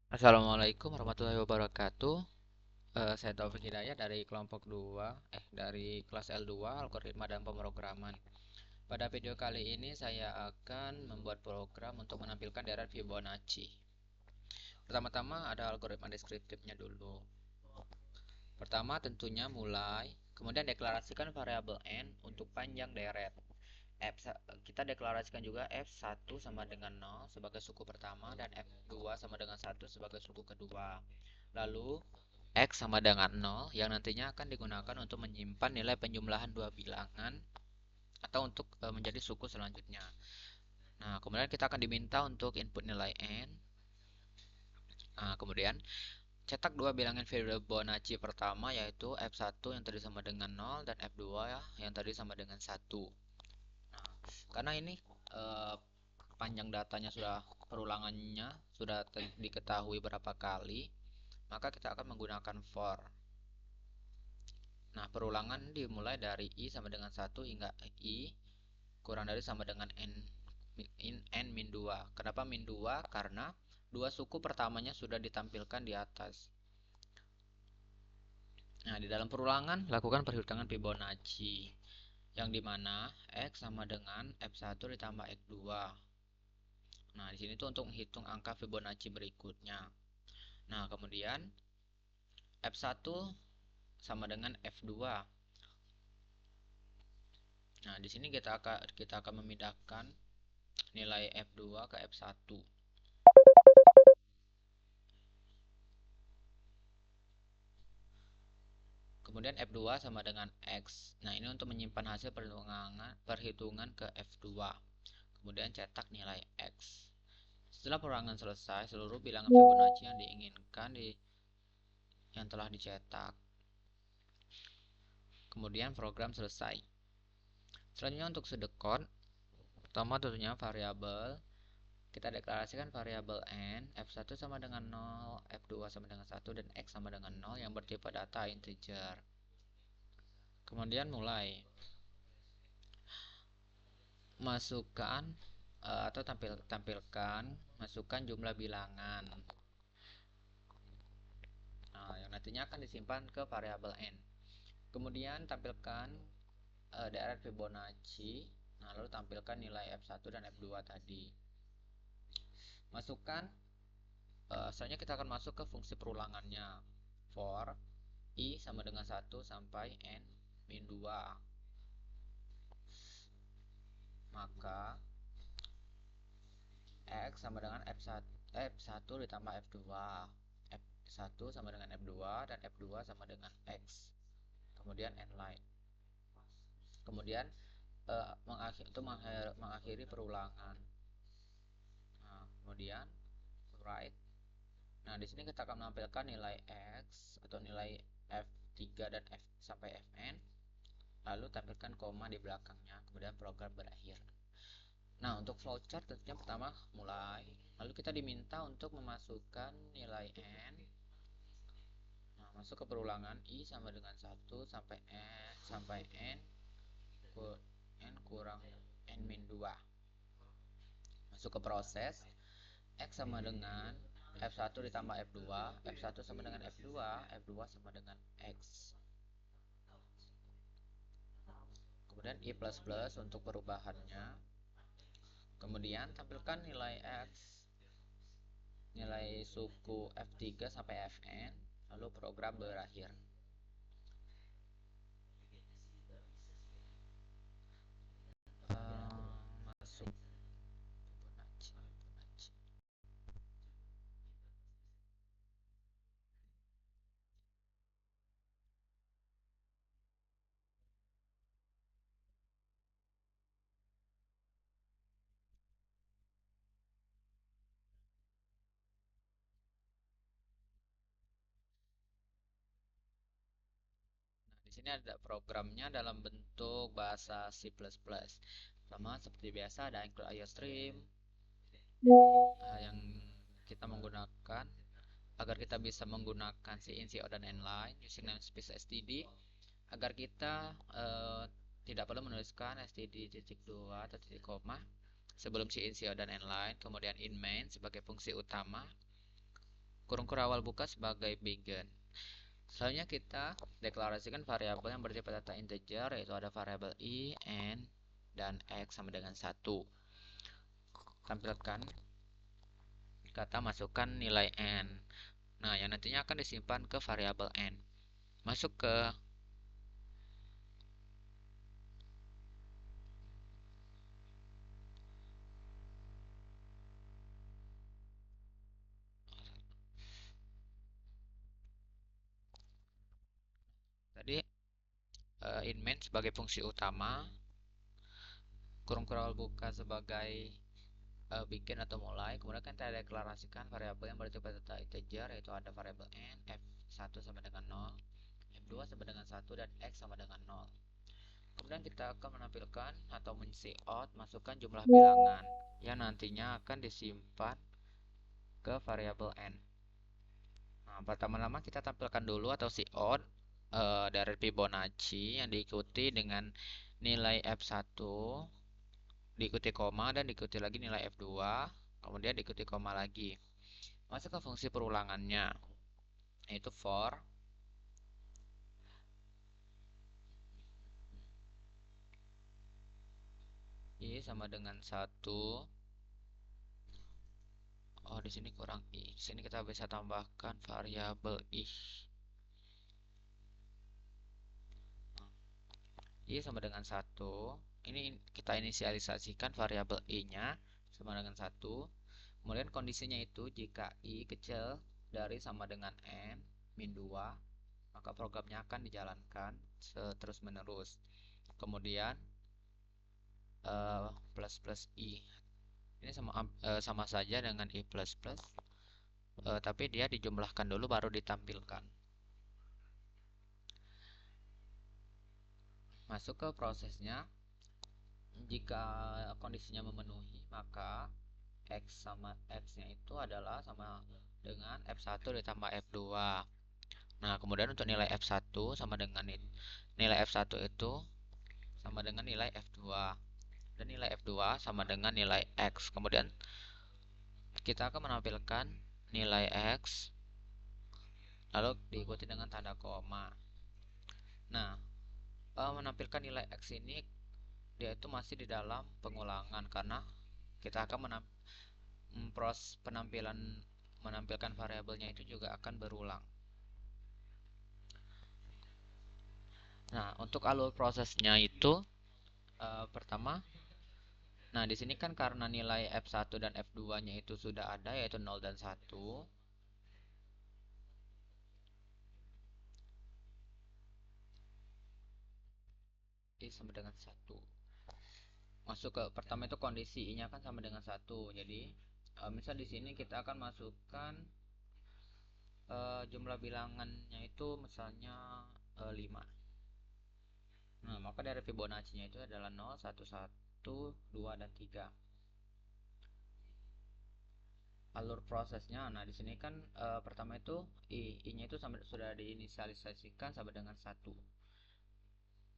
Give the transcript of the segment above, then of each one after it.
Assalamualaikum warahmatullahi wabarakatuh. Saya Taufik Hidayat dari kelompok 2, dari kelas L2, Algoritma dan Pemrograman. Pada video kali ini saya akan membuat program untuk menampilkan deret Fibonacci. Pertama-tama ada algoritma deskriptifnya dulu. Pertama tentunya mulai, kemudian deklarasikan variabel n untuk panjang deret. Kita deklarasikan juga F1 sama dengan 0 sebagai suku pertama dan F2 sama dengan 1 sebagai suku kedua. Lalu X sama dengan 0 yang nantinya akan digunakan untuk menyimpan nilai penjumlahan dua bilangan atau untuk menjadi suku selanjutnya. Nah, kemudian kita akan diminta untuk input nilai n. Nah, kemudian cetak dua bilangan Fibonacci pertama yaitu F1 yang tadi sama dengan 0 dan F2 ya, yang tadi sama dengan 1. Nah, karena ini eh, panjang datanya sudah perulangannya sudah diketahui berapa kali, maka kita akan menggunakan for. Nah, perulangan dimulai dari I sama dengan 1 hingga I kurang dari sama dengan N min 2. Kenapa min 2? Karena dua suku pertamanya sudah ditampilkan di atas. Nah, di dalam perulangan, lakukan perhitungan Fibonacci, yang dimana X sama dengan F1 ditambah X2. Nah, di sini tuh untuk menghitung angka Fibonacci berikutnya. Nah, kemudian F1 sama dengan F2. Nah, di sini kita akan memindahkan nilai F2 ke F1. Kemudian F2 sama dengan X. Nah, ini untuk menyimpan hasil perhitungan ke F2. Kemudian cetak nilai X. Setelah perulangan selesai, seluruh bilangan Fibonacci yang diinginkan yang telah dicetak. Kemudian program selesai. Selanjutnya untuk sedekod, pertama tentunya variabel. Kita deklarasikan variabel n, F1 sama dengan 0, F2 sama dengan 1, dan X sama dengan 0 yang bertipe data integer. Kemudian mulai masukkan atau tampilkan masukkan jumlah bilangan, yang nantinya akan disimpan ke variabel n. Kemudian tampilkan deret Fibonacci. Nah, lalu tampilkan nilai F1 dan F2 tadi. Masukkan selanjutnya kita akan masuk ke fungsi perulangannya. For I sama dengan 1 sampai N min 2. Maka X sama dengan F1 ditambah F2. F1 sama dengan F2 dan F2 sama dengan X. Kemudian N line. Kemudian mengakhiri perulangan. Nah, kemudian write. Nah, di sini kita akan menampilkan nilai X atau nilai F3 dan F sampai Fn. Lalu tampilkan koma di belakangnya. Kemudian program berakhir. Nah, untuk flowchart tentunya pertama mulai. Lalu kita diminta untuk memasukkan nilai n. Nah, masuk ke perulangan I sama dengan 1 sampai n kurang n min 2. Masuk ke proses. X sama dengan F1 ditambah F2, F1 sama dengan F2, F2 sama dengan X. Kemudian I++ untuk perubahannya. Kemudian tampilkan nilai X, nilai suku F3 sampai Fn, lalu program berakhir. Masuk Fibonacci. Nah, di sini ada programnya dalam bentuk bahasa C++. Sama seperti biasa ada include IOStream yang kita menggunakan agar kita bisa menggunakan CINCO dan inline using namespace std, agar kita tidak perlu menuliskan std.2 atau titik koma sebelum CINCO dan inline. Kemudian in main sebagai fungsi utama, kurung awal buka sebagai begin. Selanjutnya kita deklarasikan variabel yang bersifat data integer, yaitu ada variabel i, n, dan x sama dengan 1. Tampilkan kata masukkan nilai n. Nah, yang nantinya akan disimpan ke variabel n. Masuk ke tadi in main sebagai fungsi utama, kurung awal buka sebagai bikin atau mulai. Kemudian kita deklarasikan variabel yang bersifat data integer, yaitu ada variabel n, f1 sama dengan 0, f2 sama dengan 1, dan x sama dengan 0. Kemudian kita akan menampilkan atau men-cout masukkan jumlah bilangan yang nantinya akan disimpan ke variabel n. Nah, pertama-tama kita tampilkan dulu atau cout dari Fibonacci yang diikuti dengan nilai f1, diikuti koma, dan diikuti lagi nilai f2, kemudian diikuti koma lagi. Masuk ke fungsi perulangannya, yaitu for i sama dengan 1. Oh, di sini kurang i. Di sini kita bisa tambahkan variabel i. I sama dengan 1. Ini kita inisialisasikan variabel i-nya sama dengan 1. Kemudian kondisinya itu jika i kecil dari sama dengan n min 2, maka programnya akan dijalankan terus menerus. Kemudian plus plus i. Ini sama saja dengan i plus plus, tapi dia dijumlahkan dulu baru ditampilkan. Masuk ke prosesnya. Jika kondisinya memenuhi, maka x sama x-nya itu adalah sama dengan f1 ditambah f2. Nah, kemudian untuk nilai f1 sama dengan nilai f1 itu sama dengan nilai f2. Dan nilai f2 sama dengan nilai x. Kemudian kita akan menampilkan nilai x lalu diikuti dengan tanda koma. Nah, menampilkan nilai x ini dia itu masih di dalam pengulangan karena kita akan menampilkan variabelnya itu juga akan berulang. Nah, untuk alur prosesnya itu pertama, nah di sini kan karena nilai f1 dan f2-nya itu sudah ada, yaitu 0 dan 1. I sama dengan 1. Masuk ke pertama itu kondisi i-nya kan sama dengan 1. Jadi misal di sini kita akan masukkan jumlah bilangannya itu misalnya 5. Nah, maka dari Fibonacci-nya itu adalah 0, 1, 1, 2, dan 3. Alur prosesnya, nah di sini kan pertama itu i-nya itu sudah diinisialisasikan sama dengan 1.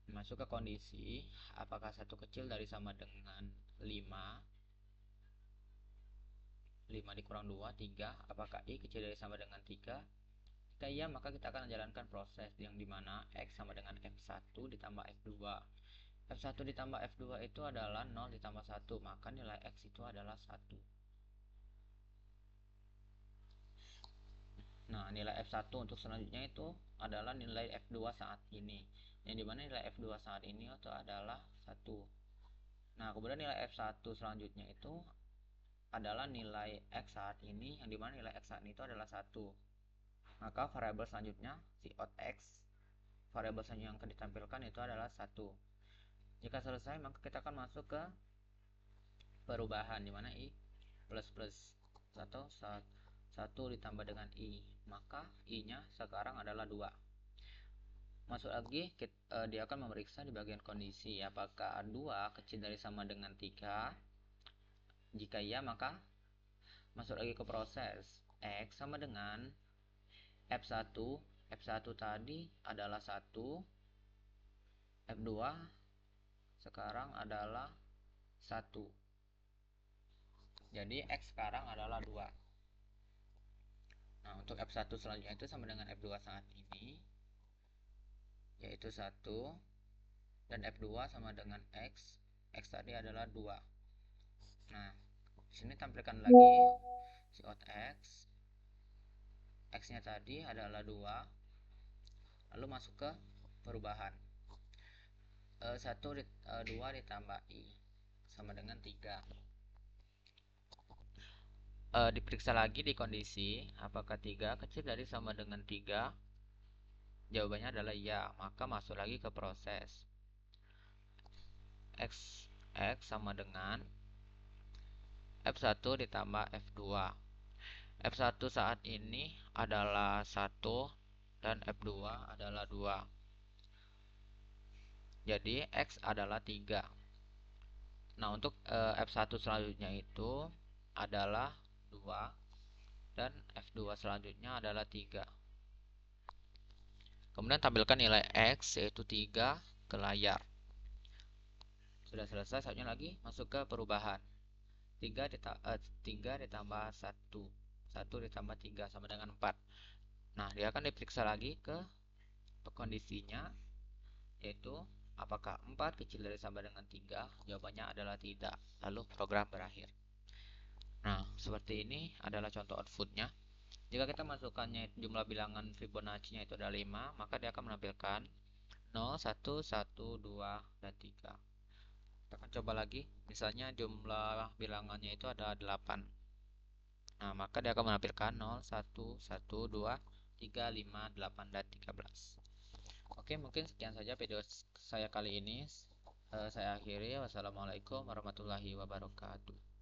Masuk ke kondisi, apakah 1 kecil dari sama dengan 5, 5 dikurang 2, 3, apakah i kecil dari sama dengan 3. Jika iya, maka kita akan menjalankan proses yang dimana x sama dengan f1 ditambah f2. F1 ditambah F2 itu adalah 0 ditambah 1, maka nilai X itu adalah 1. Nah, nilai F1 untuk selanjutnya itu adalah nilai F2 saat ini. Yang dimana nilai F2 saat ini itu adalah 1. Nah, kemudian nilai F1 selanjutnya itu adalah nilai X saat ini, yang dimana nilai X saat ini itu adalah 1. Maka variabel selanjutnya, cout X, variabel selanjutnya yang akan ditampilkan itu adalah 1. Jika selesai, maka kita akan masuk ke perubahan dimana i plus plus atau 1 ditambah dengan i, maka i nya sekarang adalah 2. Masuk lagi dia akan memeriksa di bagian kondisi apakah 2 kecil dari sama dengan 3. Jika iya, maka masuk lagi ke proses x sama dengan f1. F1 tadi adalah 1, f2 sekarang adalah 1. Jadi X sekarang adalah 2. Nah, untuk F1 selanjutnya itu sama dengan F2 saat ini, yaitu 1, dan F2 sama dengan X. X tadi adalah 2. Nah, di sini tampilkan lagi Cout X. X-nya tadi adalah 2. Lalu masuk ke perubahan. 2 ditambah I sama dengan 3. Diperiksa lagi di kondisi apakah 3 kecil dari sama dengan 3. Jawabannya adalah ya, maka masuk lagi ke proses. X sama dengan F1 ditambah F2. F1 saat ini adalah 1 dan F2 adalah 2. Jadi X adalah 3. Nah, untuk F1 selanjutnya itu adalah 2 dan F2 selanjutnya adalah 3. Kemudian tampilkan nilai X yaitu 3 ke layar. Sudah selesai, saatnya lagi masuk ke perubahan. 3 ditambah 1. 1 ditambah 3 sama dengan 4. Nah, dia akan diperiksa lagi ke kondisinya, yaitu apakah 4 kecil dari sama dengan 3? Jawabannya adalah tidak. Lalu program berakhir. Nah, seperti ini adalah contoh outputnya. Jika kita masukkannya jumlah bilangan Fibonacci-nya itu ada 5, maka dia akan menampilkan 0, 1, 1, 2, dan 3. Kita akan coba lagi. Misalnya jumlah bilangannya itu ada 8. Nah, maka dia akan menampilkan 0, 1, 1, 2, 3, 5, 8, dan 13. Oke, mungkin sekian saja video saya kali ini. Saya akhiri. Wassalamualaikum warahmatullahi wabarakatuh.